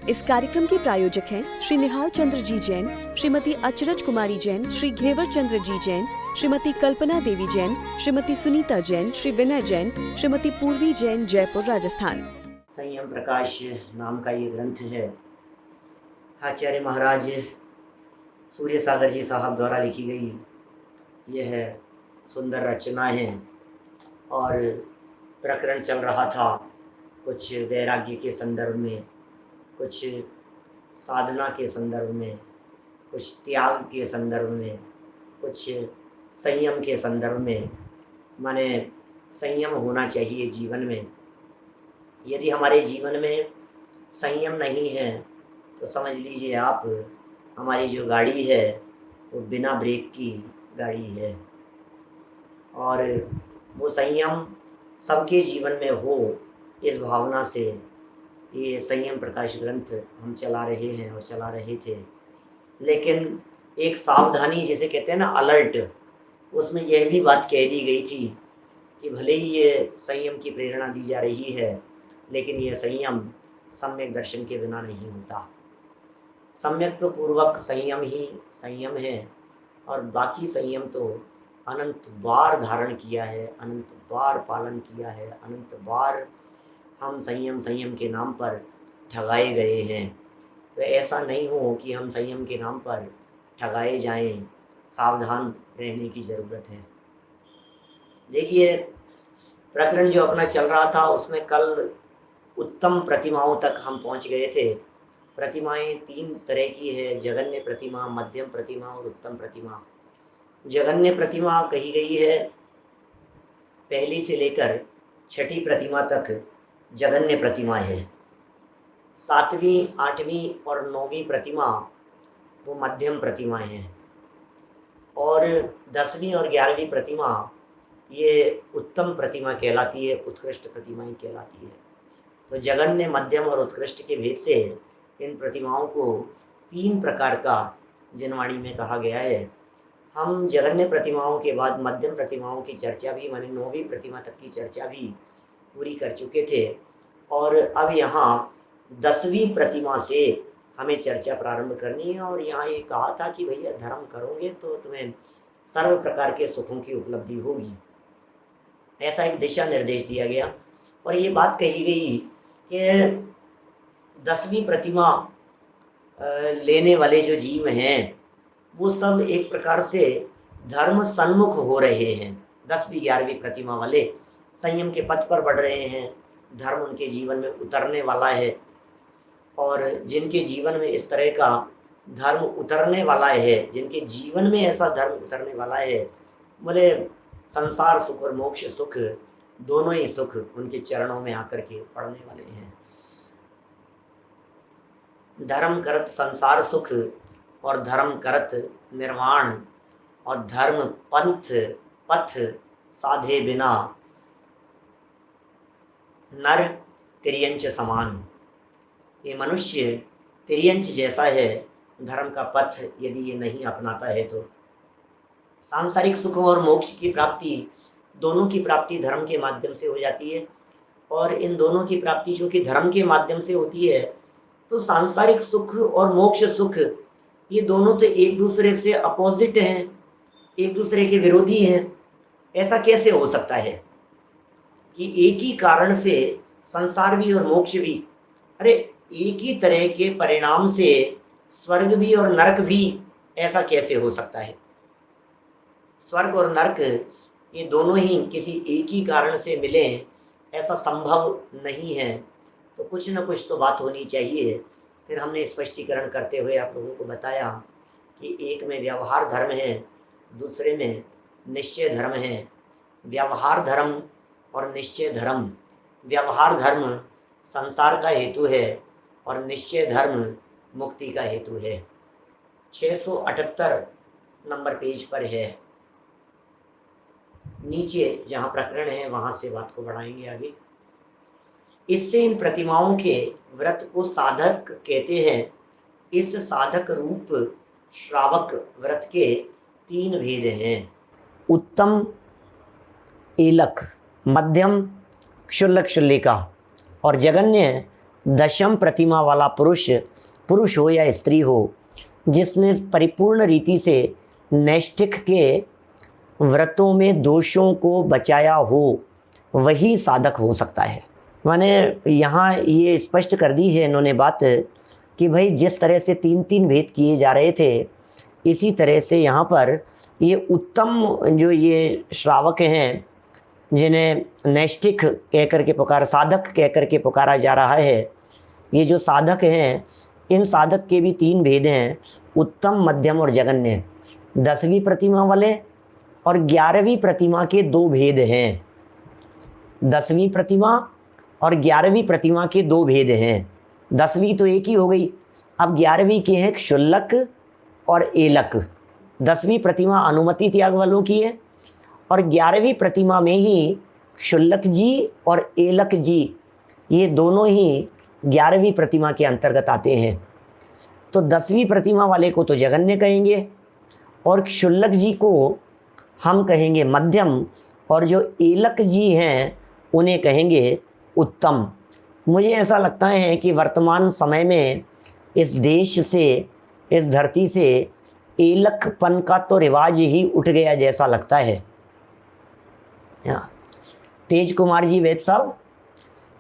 इस कार्यक्रम के प्रायोजक हैं श्री निहाल चंद्र जी जैन, श्रीमती अचरज कुमारी जैन, श्री घेवर चंद्र जी जैन, श्रीमती कल्पना देवी जैन, श्रीमती सुनीता जैन, श्री विनय जैन, श्रीमती पूर्वी जैन, जयपुर, राजस्थान। संयम प्रकाश नाम का ये ग्रंथ है। आचार्य महाराज सूर्य सागर जी साहब द्वारा लिखी गई यह सुंदर रचना है। और प्रकरण चल रहा था कुछ वैराग्य के संदर्भ में, कुछ साधना के संदर्भ में, कुछ त्याग के संदर्भ में, कुछ संयम के संदर्भ में। माने संयम होना चाहिए जीवन में। यदि हमारे जीवन में संयम नहीं है तो समझ लीजिए आप, हमारी जो गाड़ी है वो बिना ब्रेक की गाड़ी है। और वो संयम सबके जीवन में हो, इस भावना से ये संयम प्रकाश ग्रंथ हम चला रहे हैं और चला रहे थे। लेकिन एक सावधानी जिसे कहते हैं ना, अलर्ट, उसमें यह भी बात कह दी गई थी कि भले ही ये संयम की प्रेरणा दी जा रही है, लेकिन यह संयम सम्यक दर्शन के बिना नहीं होता। सम्यक तो पूर्वक संयम ही संयम है, और बाकी संयम तो अनंत बार धारण किया है, अनंत बार पालन किया है, अनंत बार हम संयम के नाम पर ठगाए गए हैं। तो ऐसा नहीं हो कि हम संयम के नाम पर ठगाए जाएं। सावधान रहने की ज़रूरत है। देखिए, प्रकरण जो अपना चल रहा था उसमें कल उत्तम प्रतिमाओं तक हम पहुंच गए थे। प्रतिमाएं 3 तरह की है: जगन्य प्रतिमा, मध्यम प्रतिमा और उत्तम प्रतिमा। जगन्य प्रतिमा कही गई है, पहली से लेकर 6ठी प्रतिमा तक जगन्य प्रतिमा है। 7वीं, 8वीं और 9वीं प्रतिमा वो मध्यम प्रतिमाएं हैं, और 10वीं और 11वीं प्रतिमा ये उत्तम प्रतिमा कहलाती है, उत्कृष्ट प्रतिमाएं कहलाती है। तो जगन्य, मध्यम और उत्कृष्ट के भेद से इन प्रतिमाओं को 3 प्रकार का जिनवाणी में कहा गया है। हम जगन्य प्रतिमाओं के बाद मध्यम प्रतिमाओं की चर्चा भी, माने 9वीं प्रतिमा तक की चर्चा भी पूरी कर चुके थे, और अब यहाँ 10वीं प्रतिमा से हमें चर्चा प्रारंभ करनी है। और यहाँ ये कहा था कि भैया धर्म करोगे तो तुम्हें सर्व प्रकार के सुखों की उपलब्धि होगी, ऐसा एक दिशा निर्देश दिया गया। और ये बात कही गई कि 10वीं प्रतिमा लेने वाले जो जीव हैं वो सब एक प्रकार से धर्म सन्मुख हो रहे हैं। 10वीं 11वीं प्रतिमा वाले संयम के पथ पर बढ़ रहे हैं, धर्म उनके जीवन में उतरने वाला है। और जिनके जीवन में इस तरह का धर्म उतरने वाला है, जिनके जीवन में ऐसा धर्म उतरने वाला है, बोले संसार सुख और मोक्ष सुख, दोनों ही सुख उनके चरणों में आकर के पड़ने वाले हैं। धर्म करत संसार सुख और धर्म करत निर्वाण, और धर्म पंथ पथ साधे बिना नर तिर्यंच समान। ये मनुष्य तिर्यंच जैसा है, धर्म का पथ यदि ये नहीं अपनाता है तो सांसारिक सुख और मोक्ष की प्राप्ति, दोनों की प्राप्ति धर्म के माध्यम से हो जाती है। और इन दोनों की प्राप्ति चूँकि धर्म के माध्यम से होती है, तो सांसारिक सुख और मोक्ष सुख ये दोनों तो एक दूसरे से अपोजिट हैं, एक दूसरे के विरोधी हैं। ऐसा कैसे हो सकता है कि एक ही कारण से संसार भी और मोक्ष भी, अरे एक ही तरह के परिणाम से स्वर्ग भी और नरक भी, ऐसा कैसे हो सकता है? स्वर्ग और नरक ये दोनों ही किसी एक ही कारण से मिले, ऐसा संभव नहीं है। तो कुछ न कुछ तो बात होनी चाहिए। फिर हमने स्पष्टीकरण करते हुए आप लोगों को बताया कि एक में व्यवहार धर्म है, दूसरे में निश्चय धर्म है। व्यवहार धर्म और निश्चय धर्म, व्यवहार धर्म संसार का हेतु है और निश्चय धर्म मुक्ति का हेतु है। 678 नंबर पेज पर है, नीचे जहाँ प्रकरण है वहाँ से बात को बढ़ाएंगे आगे। इससे इन प्रतिमाओं के व्रत को साधक कहते हैं। इस साधक रूप श्रावक व्रत के 3 भेद हैं: उत्तम एलक, मध्यम क्षुल्लक क्षुल्लिका, और जगन्य दशम प्रतिमा वाला पुरुष हो या स्त्री हो, जिसने परिपूर्ण रीति से नैष्ठिक के व्रतों में दोषों को बचाया हो, वही साधक हो सकता है। माने यहाँ ये स्पष्ट कर दी है इन्होंने बात कि भाई जिस तरह से 3 भेद किए जा रहे थे, इसी तरह से यहाँ पर ये उत्तम जो ये श्रावक हैं, जिन्हें नैष्ठिक कह कर के साधक कह कर के पुकारा जा रहा है, ये जो साधक हैं, इन साधक के भी 3 भेद हैं, उत्तम, मध्यम और जघन्य। 10वीं प्रतिमा वाले और 11वीं प्रतिमा के 2 भेद हैं। 10वीं प्रतिमा और 11वीं प्रतिमा के 2 भेद हैं। 10वीं तो एक ही हो गई, अब 11वीं के हैं क्षुल्लक और एलक। 10वीं प्रतिमा अनुमति त्याग वालों की है और 11वीं प्रतिमा में ही क्षुल्लक जी और एलक जी, ये दोनों ही 11वीं प्रतिमा के अंतर्गत आते हैं। तो 10वीं प्रतिमा वाले को तो जघन्य कहेंगे और क्षुल्लक जी को हम कहेंगे मध्यम, और जो एलक जी हैं उन्हें कहेंगे उत्तम। मुझे ऐसा लगता है कि वर्तमान समय में इस देश से, इस धरती से एलकपन का तो रिवाज ही उठ गया जैसा लगता है। तेज कुमार जी वैद साहब,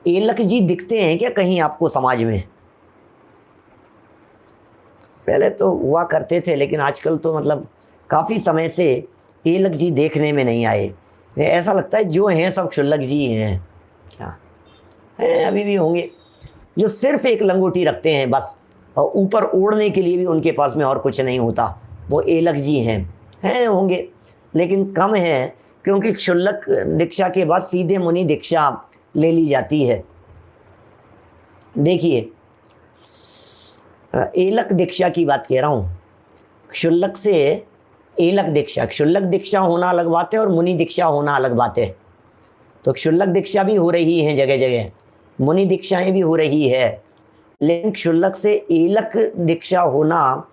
एलक जी दिखते हैं क्या कहीं आपको समाज में? पहले तो हुआ करते थे, लेकिन आजकल तो मतलब काफ़ी समय से एलक जी देखने में नहीं आए। ऐसा लगता है जो हैं सब क्षुल्लक जी हैं। क्या हैं? अभी भी होंगे जो सिर्फ एक लंगोटी रखते हैं बस, और ऊपर ओढ़ने के लिए भी उनके पास में और कुछ नहीं होता, वो एलक जी हैं होंगे, लेकिन कम हैं, क्योंकि क्षुल्लक दीक्षा के बाद सीधे मुनि दीक्षा ले ली जाती है। देखिए, एलक दीक्षा की बात कह रहा हूँ, क्षुल्लक से एलक दीक्षा, क्षुल्लक दीक्षा होना अलग बात है और मुनि दीक्षा होना अलग बात है। तो क्षुल्लक दीक्षा भी हो रही है जगह जगह, मुनि दीक्षाएं भी हो रही है, लेकिन क्षुल्लक से एलक दीक्षा होना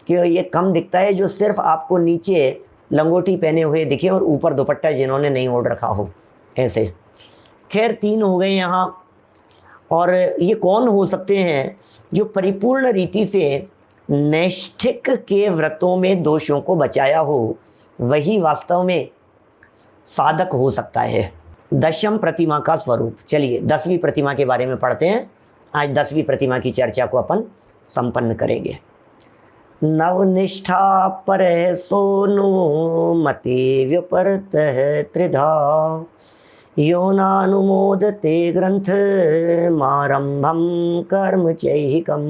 क्यों ये कम दिखता है, जो सिर्फ आपको नीचे लंगोटी पहने हुए दिखे और ऊपर दुपट्टा जिन्होंने नहीं ओढ़ रखा हो, ऐसे। खैर 3 हो गए यहाँ। और ये कौन हो सकते हैं? जो परिपूर्ण रीति से नैष्ठिक के व्रतों में दोषों को बचाया हो, वही वास्तव में साधक हो सकता है। दशम प्रतिमा का स्वरूप। चलिए 10वीं प्रतिमा के बारे में पढ़ते हैं। आज 10वीं प्रतिमा की चर्चा को अपन संपन्न करेंगे। नवनिष्ठा पर सोनु मति व्युपरत त्रिधा, यो नानुमोदते ग्रंथ मारंभम कर्म चैहिकम।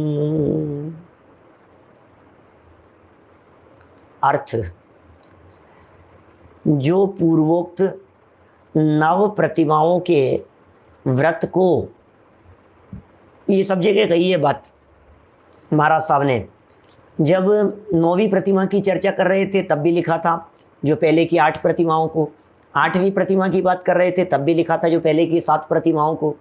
अर्थ, जो पूर्वोक्त नव प्रतिमाओं के व्रत को, ये सब जगह कही है बात महाराज साहब ने। जब 9वीं प्रतिमा की चर्चा कर रहे थे तब भी लिखा था, जो पहले की 8 प्रतिमाओं को। 8वीं प्रतिमा की बात कर रहे थे तब भी लिखा था, जो पहले की 7 प्रतिमाओं को।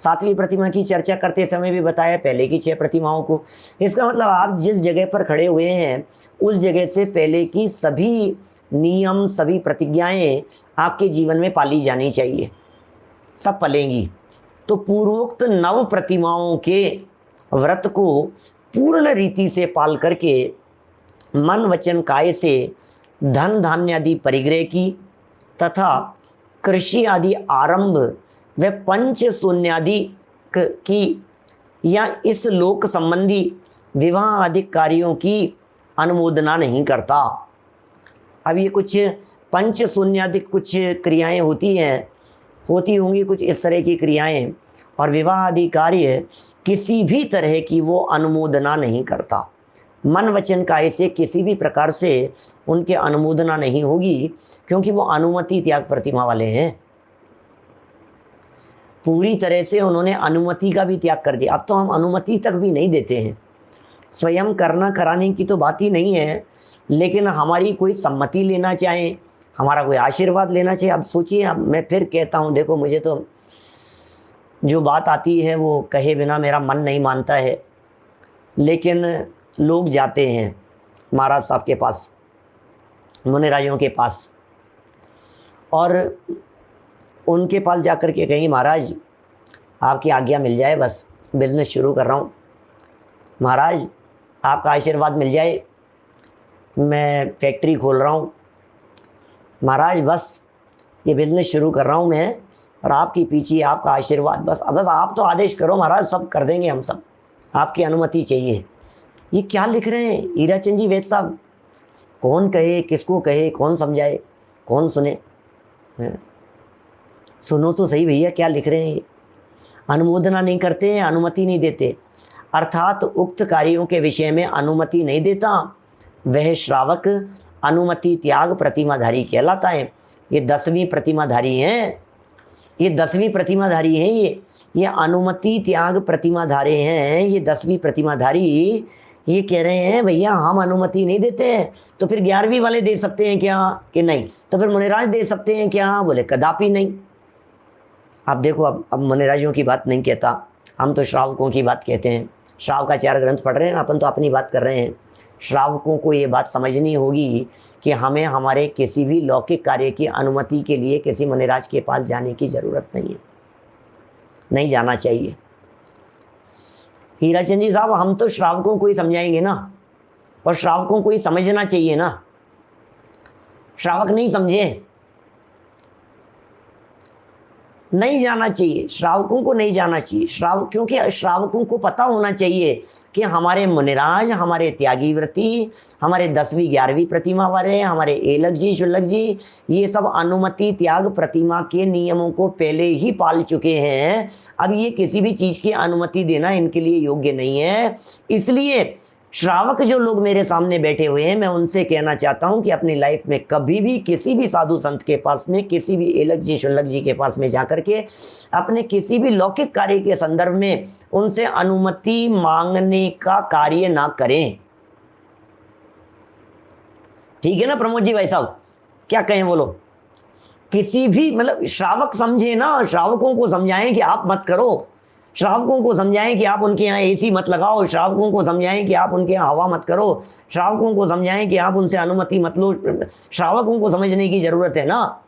7वीं प्रतिमा की चर्चा करते समय भी बताया पहले की 6 प्रतिमाओं को। इसका मतलब आप जिस जगह पर खड़े हुए हैं उस जगह से पहले की सभी नियम, सभी प्रतिज्ञाएं आपके जीवन में पाली जानी चाहिए, सब पलेंगी। तो पूर्वोक्त 9 प्रतिमाओं के व्रत को पूर्ण रीति से पाल करके मन वचन काय से धन धान्य आदि परिग्रह की तथा कृषि आदि आरंभ व पंच शून्यादि की या इस लोक संबंधी विवाह आदि कार्यों की अनुमोदना नहीं करता। अब ये कुछ पंच शून्यादि कुछ क्रियाएं होती होंगी कुछ इस तरह की क्रियाएं, और विवाह आदि कार्य किसी भी तरह की वो अनुमोदना नहीं करता। मन वचन काय से किसी भी प्रकार से उनके अनुमोदना नहीं होगी, क्योंकि वो अनुमति त्याग प्रतिमा वाले हैं। पूरी तरह से उन्होंने अनुमति का भी त्याग कर दिया। अब तो हम अनुमति तक भी नहीं देते हैं। स्वयं करना कराने की तो बात ही नहीं है, लेकिन हमारी कोई सम्मति लेना चाहे, हमारा कोई आशीर्वाद लेना चाहिए। अब सोचिए, अब मैं फिर कहता हूँ, देखो मुझे तो जो बात आती है वो कहे बिना मेरा मन नहीं मानता है, लेकिन लोग जाते हैं महाराज साहब के पास, मुनिराजों के पास, और उनके पास जाकर के कहेंगे महाराज आपकी आज्ञा मिल जाए बस, बिजनेस शुरू कर रहा हूँ, महाराज आपका आशीर्वाद मिल जाए, मैं फैक्ट्री खोल रहा हूँ, महाराज बस ये बिज़नेस शुरू कर रहा हूँ मैं, और आपकी पीछे आपका आशीर्वाद, बस आप तो आदेश करो महाराज, सब कर देंगे हम, सब आपकी अनुमति चाहिए। ये क्या लिख रहे हैं हीराचंद जी वैद साहब? कौन कहे, किसको कहे, कौन समझाए, कौन सुने? सुनो तो सही भैया क्या लिख रहे हैं ये। अनुमोदना नहीं करते हैं, अनुमति नहीं देते, अर्थात उक्त कार्यों के विषय में अनुमति नहीं देता वह श्रावक अनुमति त्याग प्रतिमाधारी कहलाता है। ये 10वीं प्रतिमाधारी हैं, ये 10वीं प्रतिमाधारी हैं, ये अनुमति त्याग प्रतिमाधारी हैं, ये 10वीं प्रतिमाधारी। ये कह रहे हैं भैया हम अनुमति नहीं देते हैं, तो फिर 11वीं वाले दे सकते हैं क्या कि नहीं? तो फिर मुनिराज दे सकते हैं क्या? बोले कदापि नहीं। आप देखो, अब मुनिराजों की बात नहीं कहता, हम तो श्रावकों की बात कहते हैं। श्रावकाचार्य ग्रंथ पढ़ रहे हैं, अपन तो अपनी बात कर रहे हैं। श्रावकों को ये बात समझनी होगी कि हमें हमारे किसी भी लौकिक कार्य की अनुमति के लिए किसी मुनिराज के पास जाने की ज़रूरत नहीं है, नहीं जाना चाहिए। हीराचंद जी साहब, हम तो श्रावकों को ही समझाएंगे ना, और श्रावकों को ही समझना चाहिए ना। श्रावक नहीं समझे, नहीं जाना चाहिए, श्रावकों को नहीं जाना चाहिए। क्योंकि श्रावकों को पता होना चाहिए कि हमारे मुनिराज, हमारे त्यागी व्रती, हमारे 10वीं 11वीं प्रतिमा वाले, हमारे एलक जी, शुल्लक जी, ये सब अनुमति त्याग प्रतिमा के नियमों को पहले ही पाल चुके हैं। अब ये किसी भी चीज़ की अनुमति देना इनके लिए योग्य नहीं है। इसलिए श्रावक जो लोग मेरे सामने बैठे हुए हैं, मैं उनसे कहना चाहता हूं कि अपनी लाइफ में कभी भी किसी भी साधु संत के पास में, किसी भी एलक जी, शुल्लक जी के पास में जाकर के अपने किसी भी लौकिक कार्य के संदर्भ में उनसे अनुमति मांगने का कार्य ना करें। ठीक है ना प्रमोद जी भाई साहब, क्या कहें बोलो? किसी भी मतलब श्रावक समझे ना, श्रावकों को समझाएं कि आप मत करो, श्रावकों को समझाएं कि आप उनके यहाँ एसी मत लगाओ, श्रावकों को समझाएं कि आप उनके यहाँ हवा मत करो, श्रावकों को समझाएं कि आप उनसे अनुमति मत लो। श्रावकों को समझने की जरूरत है ना,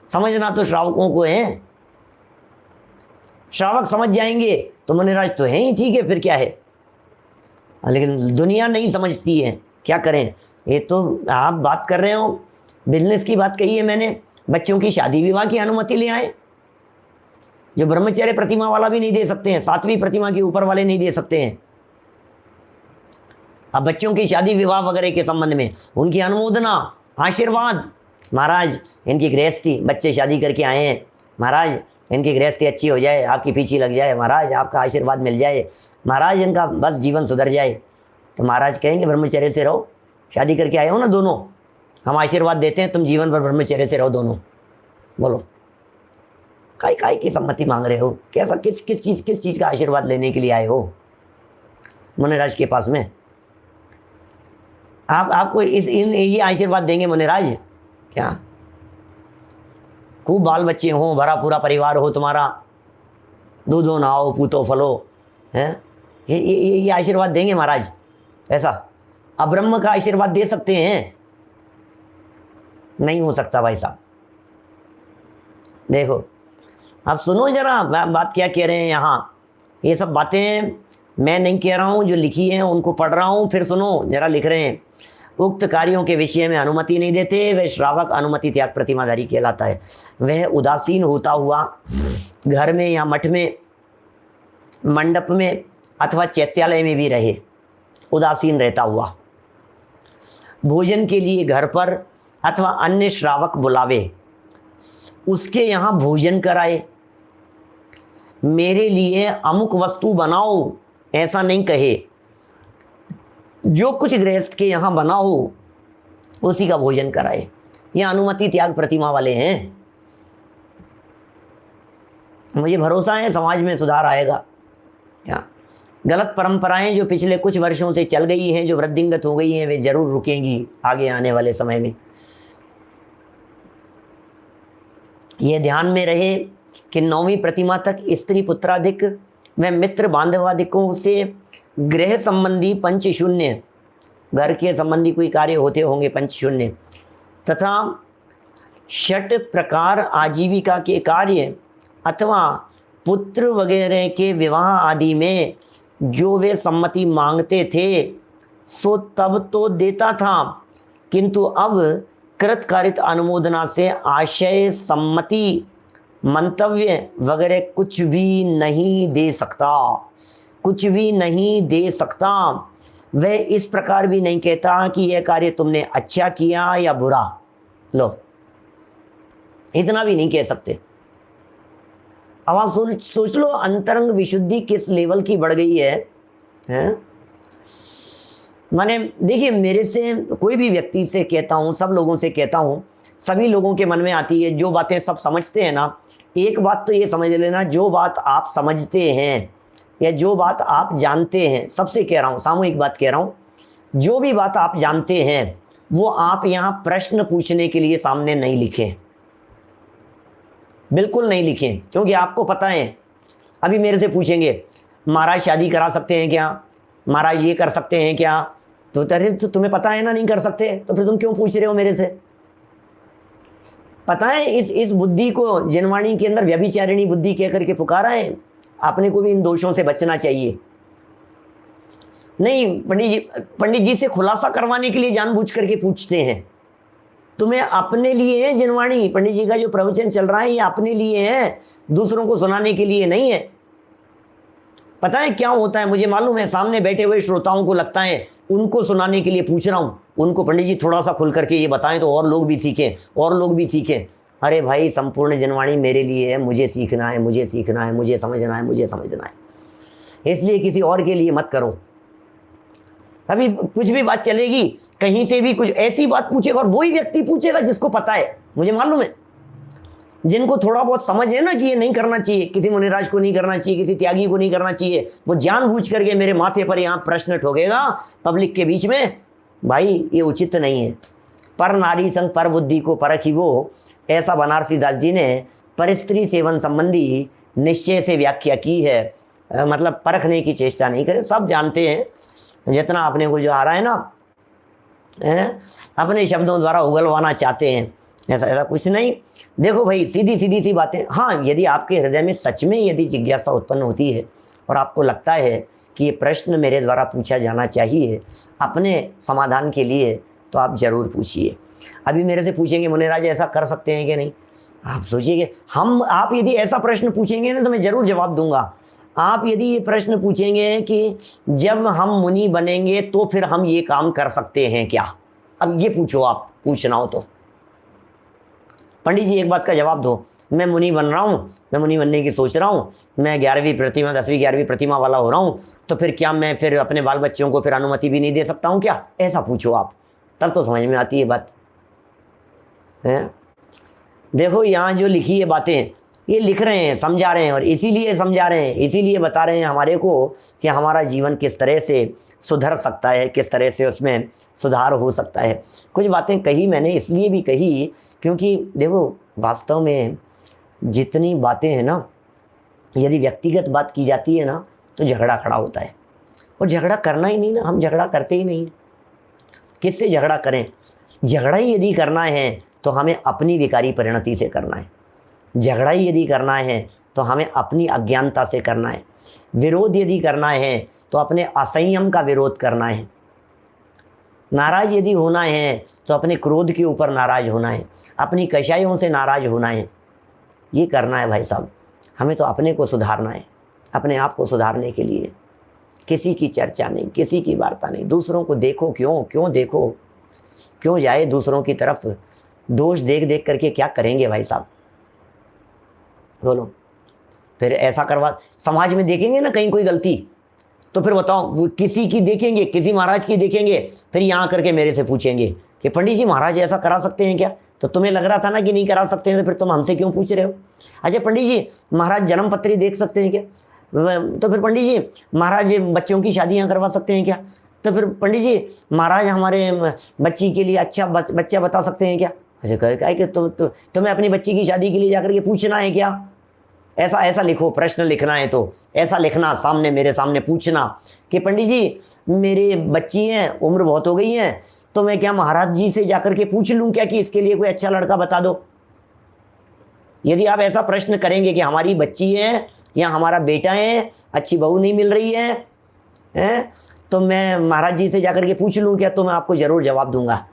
समझना तो श्रावकों को है। श्रावक समझ जाएंगे तो मुनिराज तो हैं ही, ठीक है, फिर क्या है। लेकिन दुनिया नहीं समझती है, क्या करें। ये तो आप बात कर रहे हो, बिजनेस की बात कही है मैंने, बच्चों की शादी विवाह की अनुमति ले आए, जो ब्रह्मचर्य प्रतिमा वाला भी नहीं दे सकते हैं, 7वीं प्रतिमा के ऊपर वाले नहीं दे सकते हैं। अब बच्चों की शादी विवाह वगैरह के संबंध में उनकी अनुमोदना, आशीर्वाद, महाराज इनकी गृहस्थी, बच्चे शादी करके आए हैं, महाराज इनकी गृहस्थी अच्छी हो जाए, आपकी पीछे लग जाए, महाराज आपका आशीर्वाद मिल जाए, महाराज इनका बस जीवन सुधर जाए। तो महाराज कहेंगे ब्रह्मचर्य से रहो, शादी करके आए हो ना दोनों, हम आशीर्वाद देते हैं तुम जीवन भर ब्रह्मचर्य से रहो दोनों। बोलो काय की सम्मति मांग रहे हो? कैसा किस चीज़ का आशीर्वाद लेने के लिए आए हो मुनिराज के पास में? आपको ये आशीर्वाद देंगे मुनिराज क्या? खूब बाल बच्चे हो, भरा पूरा परिवार हो तुम्हारा, दूधो नहाओ पूतो फलो, हैं, ये आशीर्वाद देंगे महाराज? ऐसा अब्रह्म का आशीर्वाद दे सकते हैं? नहीं हो सकता भाई साहब। देखो अब सुनो जरा बात क्या कह रहे हैं यहाँ। ये सब बातें मैं नहीं कह रहा हूँ, जो लिखी हैं उनको पढ़ रहा हूँ, फिर सुनो जरा। लिख रहे हैं उक्त कार्यों के विषय में अनुमति नहीं देते वह श्रावक अनुमति त्याग प्रतिमाधारी कहलाता है। वह उदासीन होता हुआ घर में या मठ में, मंडप में अथवा चैत्यालय में भी रहे, उदासीन रहता हुआ, भोजन के लिए घर पर अथवा अन्य श्रावक बुलावे, उसके यहाँ भोजन कराए, मेरे लिए अमुक वस्तु बनाओ ऐसा नहीं कहे, जो कुछ गृहस्थ के यहाँ बना हो उसी का भोजन कराए। ये अनुमति त्याग प्रतिमा वाले हैं। मुझे भरोसा है समाज में सुधार आएगा। क्या गलत परंपराएं जो पिछले कुछ वर्षों से चल गई हैं, जो वृद्धिंगत हो गई हैं, वे जरूर रुकेंगी आगे आने वाले समय में। ये ध्यान में रहे कि 9वीं प्रतिमा तक स्त्री पुत्राधिक व मित्र बांधवादिकों से गृह संबंधी पंचशून्य, घर के संबंधी कोई कार्य होते होंगे पंचशून्य, तथा 6 प्रकार आजीविका के कार्य अथवा पुत्र वगैरह के विवाह आदि में जो वे सम्मति मांगते थे सो तब तो देता था, किंतु अब कृतकारित अनुमोदना से आशय, सम्मति, मंतव्य वगैरह कुछ भी नहीं दे सकता, कुछ भी नहीं दे सकता। वह इस प्रकार भी नहीं कहता कि यह कार्य तुमने अच्छा किया या बुरा, लो इतना भी नहीं कह सकते। अब आप सोच लो अंतरंग विशुद्धि किस लेवल की बढ़ गई है, हैं? माने देखिए, मेरे से कोई भी व्यक्ति से कहता हूँ, सब लोगों से कहता हूँ, सभी लोगों के मन में आती है जो बातें सब समझते हैं ना। एक बात तो ये समझ लेना, जो बात आप समझते हैं या जो बात आप जानते हैं, सबसे कह रहा हूँ, सामूहिक बात कह रहा हूँ, जो भी बात आप जानते हैं वो आप यहाँ प्रश्न पूछने के लिए सामने नहीं लिखें, बिल्कुल नहीं लिखें। क्योंकि आपको पता है, अभी मेरे से पूछेंगे महाराज शादी करा सकते हैं क्या, महाराज ये कर सकते हैं क्या, तो तुम्हें पता है ना नहीं कर सकते, तो फिर तुम क्यों पूछ रहे हो मेरे से? पता है इस बुद्धि को जिनवाणी के अंदर व्यभिचारिणी बुद्धि कह करके पुकारा है। आपने को भी इन दोषों से बचना चाहिए। नहीं, पंडित जी से खुलासा करवाने के लिए जानबूझ करके पूछते हैं। तुम्हें अपने लिए है जिनवाणी, पंडित जी का जो प्रवचन चल रहा है ये अपने लिए है, दूसरों को सुनाने के लिए नहीं है। पता है क्या होता है, मुझे मालूम है, सामने बैठे हुए श्रोताओं को लगता है उनको सुनाने के लिए पूछ रहा हूँ, उनको पंडित जी थोड़ा सा खुल करके ये बताएं तो और लोग भी सीखें, और लोग भी सीखें। अरे भाई, संपूर्ण जनवाणी मेरे लिए है, मुझे सीखना है, मुझे सीखना है, मुझे समझना है, मुझे समझना है, इसलिए किसी और के लिए मत करो। अभी कुछ भी बात चलेगी, कहीं से भी कुछ ऐसी बात पूछेगा और वही व्यक्ति पूछेगा जिसको पता है, मुझे मालूम है, जिनको थोड़ा बहुत समझ है ना कि ये नहीं करना चाहिए, किसी मुनिराज को नहीं करना चाहिए, किसी त्यागी को नहीं करना चाहिए, वो जानबूझ करके मेरे माथे पर यहाँ प्रश्न ठोकेगा पब्लिक के बीच में। भाई ये उचित नहीं है। पर नारी संग पर बुद्धि को परखी वो, ऐसा बनारसी दास जी ने परस्त्री सेवन संबंधी निश्चय से व्याख्या की है। मतलब परखने की चेष्टा नहीं करें, सब जानते हैं, जितना अपने को जो आ रहा है ना, अपने शब्दों द्वारा उगलवाना चाहते हैं, ऐसा कुछ नहीं। देखो भाई, सीधी सी बातें। हाँ, यदि आपके हृदय में सच में यदि जिज्ञासा उत्पन्न होती है और आपको लगता है कि ये प्रश्न मेरे द्वारा पूछा जाना चाहिए अपने समाधान के लिए, तो आप जरूर पूछिए। अभी मेरे से पूछेंगे मुनिराज ऐसा कर सकते हैं कि नहीं, आप सोचिए, आप यदि ऐसा प्रश्न पूछेंगे ना तो मैं जरूर जवाब दूंगा। आप यदि ये प्रश्न पूछेंगे कि जब हम मुनि बनेंगे तो फिर हम ये काम कर सकते हैं क्या, अब ये पूछो, आप पूछना हो तो पंडित जी एक बात का जवाब दो, मैं मुनि बन रहा हूँ, मैं मुनि बनने की सोच रहा हूँ, मैं 11वीं प्रतिमा 10वीं 11वीं प्रतिमा वाला हो रहा हूँ, तो फिर क्या मैं फिर अपने बाल बच्चों को फिर अनुमति भी नहीं दे सकता हूँ क्या? ऐसा पूछो आप, तब तो समझ में आती है बात है। देखो यहाँ जो लिखी है बातें, ये लिख रहे हैं, समझा रहे हैं, और इसीलिए समझा रहे हैं, इसीलिए बता रहे हैं हमारे को कि हमारा जीवन किस तरह से सुधर सकता है, किस तरह से उसमें सुधार हो सकता है। कुछ बातें कही मैंने इसलिए भी कही क्योंकि देखो, वास्तव में जितनी बातें हैं ना, यदि व्यक्तिगत बात की जाती है ना तो झगड़ा खड़ा होता है, और झगड़ा करना ही नहीं ना, हम झगड़ा करते ही नहीं। किससे झगड़ा करें? झगड़ा ही यदि करना है तो हमें अपनी विकारी परिणति से करना है, झगड़ा ही यदि करना है तो हमें अपनी अज्ञानता से करना है, विरोध यदि करना है तो अपने असंयम का विरोध करना है, नाराज यदि होना है तो अपने क्रोध के ऊपर नाराज होना है, अपनी कषायों से नाराज होना है, ये करना है भाई साहब। हमें तो अपने को सुधारना है, अपने आप को सुधारने के लिए किसी की चर्चा नहीं, किसी की वार्ता नहीं। दूसरों को देखो, क्यों देखो, क्यों जाए दूसरों की तरफ? दोष देख देख करके क्या करेंगे भाई साहब, बोलो? फिर ऐसा करवा, समाज में देखेंगे ना कहीं कोई गलती, तो फिर बताओ, वो किसी की देखेंगे, किसी महाराज की देखेंगे, फिर यहाँ करके मेरे से पूछेंगे कि पंडित जी महाराज ऐसा करा सकते हैं क्या? तो तुम्हें लग रहा था ना कि नहीं करा सकते हैं, तो फिर तुम हमसे क्यों पूछ रहे हो? अच्छा पंडित जी महाराज जन्म पत्री देख सकते हैं क्या? तो फिर पंडित जी महाराज बच्चों की शादियाँ करवा सकते हैं क्या? तो फिर पंडित जी महाराज हमारे बच्ची के लिए अच्छा बच्चा बता सकते हैं क्या? अच्छा कहे कि तुम्हें अपनी बच्ची की शादी के लिए जाकर के पूछना है क्या? ऐसा लिखो, प्रश्न लिखना है तो ऐसा लिखना, सामने मेरे सामने पूछना कि पंडित जी मेरे बच्ची हैं, उम्र बहुत हो गई है, तो मैं क्या महाराज जी से जाकर के पूछ लूँ क्या कि इसके लिए कोई अच्छा लड़का बता दो? यदि आप ऐसा प्रश्न करेंगे कि हमारी बच्ची है या हमारा बेटा है, अच्छी बहू नहीं मिल रही है, हैं? तो मैं महाराज जी से जाकर के पूछ लूँ क्या? तो मैं आपको ज़रूर जवाब दूंगा।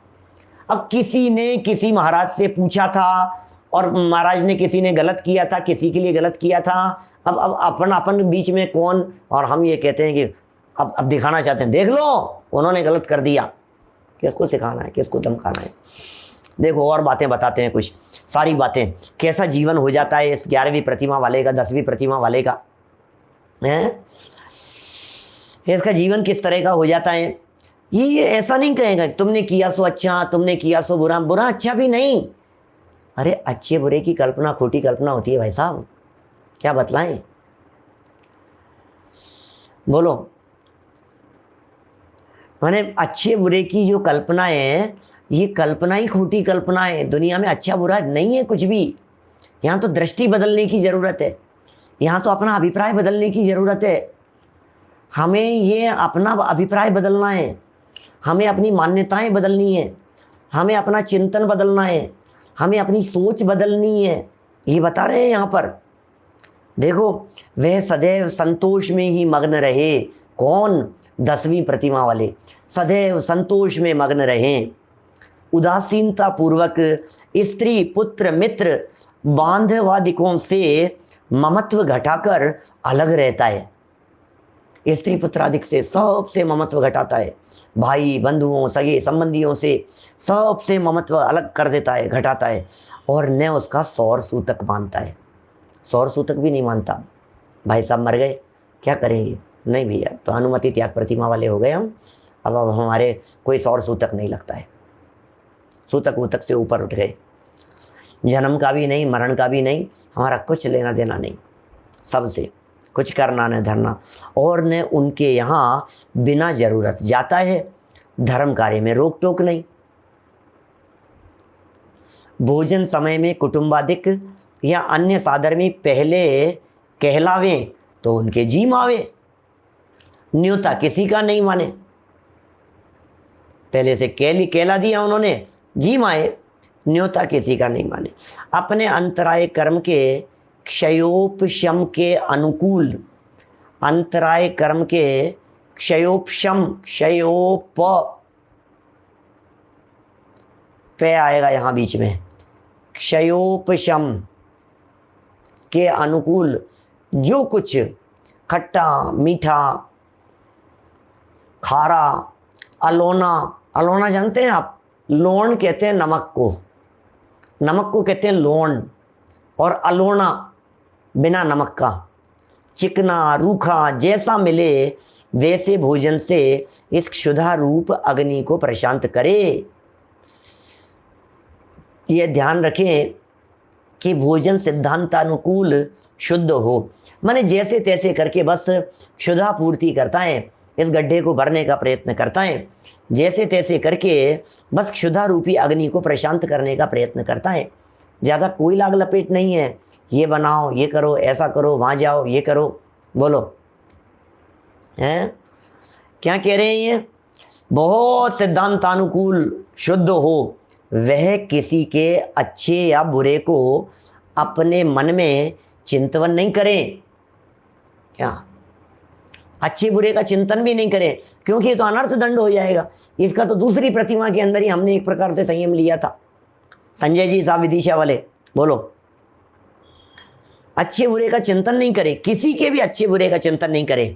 अब किसी ने किसी महाराज से पूछा था और महाराज ने किसी ने गलत किया था, किसी के लिए गलत किया था। अब अपन अपन बीच में कौन, और हम ये कहते हैं कि अब दिखाना चाहते हैं, देख लो उन्होंने गलत कर दिया। किसको सिखाना है, किसको धमकाना है? देखो और बातें बताते हैं, कुछ सारी बातें। कैसा जीवन हो जाता है इस 11वीं प्रतिमा वाले का, 10वीं प्रतिमा वाले का, हैं? इसका जीवन किस तरह का हो जाता है। ये ऐसा नहीं कहेगा तुमने किया सो अच्छा, तुमने किया सो बुरा। बुरा अच्छा भी नहीं, अरे अच्छे बुरे की कल्पना खोटी कल्पना होती है भाई साहब, क्या बतलाएं? बोलो। माने अच्छे बुरे की जो कल्पना है, ये कल्पना ही खोटी कल्पना है। दुनिया में अच्छा बुरा नहीं है कुछ भी। यहाँ तो दृष्टि बदलने की ज़रूरत है, यहाँ तो अपना अभिप्राय बदलने की ज़रूरत है। हमें ये अपना अभिप्राय बदलना है, हमें अपनी मान्यताएं बदलनी है, हमें अपना चिंतन बदलना है, हमें अपनी सोच बदलनी है। ये बता रहे हैं यहाँ पर। देखो, वह सदैव संतोष में ही मग्न रहे। कौन? 10वीं प्रतिमा वाले सदैव संतोष में मग्न रहें। उदासीनता पूर्वक स्त्री पुत्र मित्र बांधवादिकों से ममत्व घटाकर अलग रहता है। स्त्री पुत्रादिक से सबसे ममत्व घटाता है, भाई बंधुओं सगे संबंधियों से सबसे ममत्व अलग कर देता है, घटाता है। और न उसका सौर सूतक मानता है। सौर सूतक भी नहीं मानता। भाई साहब मर गए, क्या करेंगे? नहीं भैया, तो अनुमति त्याग प्रतिमा वाले हो गए हम। अब हमारे कोई सौर सूतक नहीं लगता है। सूतक वूतक से ऊपर उठ गए। जन्म का भी नहीं, मरण का भी नहीं, हमारा कुछ लेना देना नहीं, सबसे कुछ करना न धरना। और न उनके यहाँ बिना ज़रूरत जाता है, धर्म कार्य में रोक टोक नहीं। भोजन समय में कुटुंबादिक या अन्य साधर्मी पहले कहलावें तो उनके जी मावे। न्योता किसी का नहीं माने, पहले से कहला दिया उन्होंने, जी माए, न्योता किसी का नहीं माने। अपने अंतराय कर्म के क्षयोपशम के अनुकूल, अंतराय कर्म के क्षयोपशम, क्षयोप पे आएगा यहाँ बीच में, क्षयोपशम के अनुकूल जो कुछ खट्टा मीठा खारा अलोना, अलोना जानते हैं आप? लोण कहते हैं नमक को, नमक को कहते हैं लोण, और अलोना बिना नमक का, चिकना रूखा जैसा मिले वैसे भोजन से इस क्षुधा रूप अग्नि को प्रशांत करे। ये ध्यान रखें कि भोजन सिद्धांतानुकूल शुद्ध हो, माने जैसे तैसे करके बस क्षुधा पूर्ति करता है, इस गड्ढे को भरने का प्रयत्न करता है, जैसे तैसे करके बस क्षुधा रूपी अग्नि को प्रशांत करने का प्रयत्न करता है। ज़्यादा कोई लाग लपेट नहीं है, ये बनाओ, ये करो, ऐसा करो, वहाँ जाओ, ये करो। बोलो, हैं? क्या कह रहे हैं ये? बहुत सिद्धांतानुकूल शुद्ध हो, वह किसी के अच्छे या बुरे को अपने मन में चिंतन नहीं करें। क्या? अच्छे बुरे का चिंतन भी नहीं करें, क्योंकि ये तो अनर्थ दंड हो जाएगा। इसका तो दूसरी प्रतिमा के अंदर ही हमने एक प्रकार से संयम लिया था। संजय जी साहब विदिशा वाले, बोलो, अच्छे बुरे का चिंतन नहीं करे, किसी के भी अच्छे बुरे का चिंतन नहीं करे,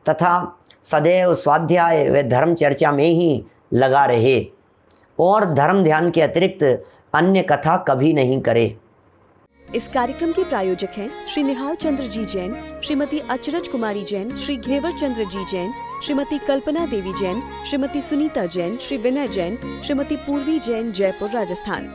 तथा सदैव स्वाध्याय व धर्म चर्चा में ही लगा रहे और धर्म ध्यान के अतिरिक्त अन्य कथा कभी नहीं करे। इस कार्यक्रम के प्रायोजक हैं श्री निहाल चंद्र जी जैन, श्रीमती अचरज कुमारी जैन, श्री घेवर चंद्र जी जैन, श्रीमती कल्पना देवी जैन, श्रीमती सुनीता जैन, श्री विनय जैन, श्रीमती पूर्वी जैन, जयपुर राजस्थान।